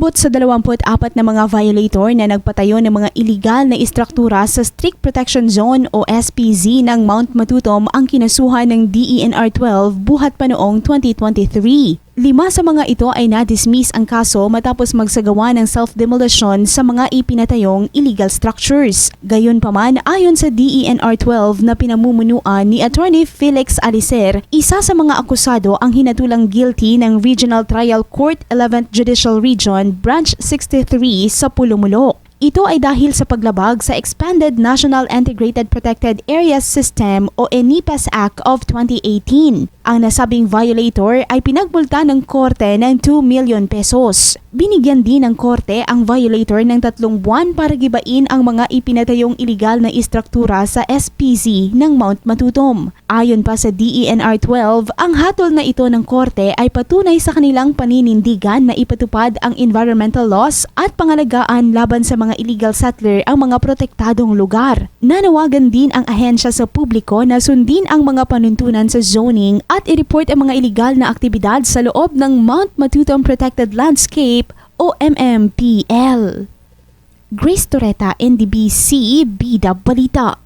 Umabot sa 24 na mga violator na nagpatayo ng mga iligal na istruktura sa Strict Protection Zone o SPZ ng Mount Matutom ang kinasuhan ng DENR-12 buhat pa noong 2023. 5 sa mga ito ay na-dismiss ang kaso matapos magsagawa ng self-demolition sa mga ipinatayong illegal structures. Gayunpaman, ayon sa DENR-12 na pinamumunuan ni Attorney Felix Alicer, isa sa mga akusado ang hinatulang guilty ng Regional Trial Court 11th Judicial Region, Branch 63 sa Pulumulo. Ito ay dahil sa paglabag sa Expanded National Integrated Protected Areas System o ENIPAS Act of 2018. Ang nasabing violator ay pinagbulta ng korte ng 2 million pesos. Binigyan din ng korte ang violator ng 3 buwan para gibain ang mga ipinatayong iligal na istruktura sa SPZ ng Mount Matutom. Ayon pa sa DENR-12, ang hatol na ito ng korte ay patunay sa kanilang paninindigan na ipatupad ang environmental laws at pangalagaan laban sa mga illegal settler ang mga protektadong lugar. Nanawagan din ang ahensya sa publiko na sundin ang mga panuntunan sa zoning at i-report ang mga iligal na aktibidad sa loob ng Mount Matutom Protected Landscape o MMPL. Grace Torreta, NDBC, Bida Balita.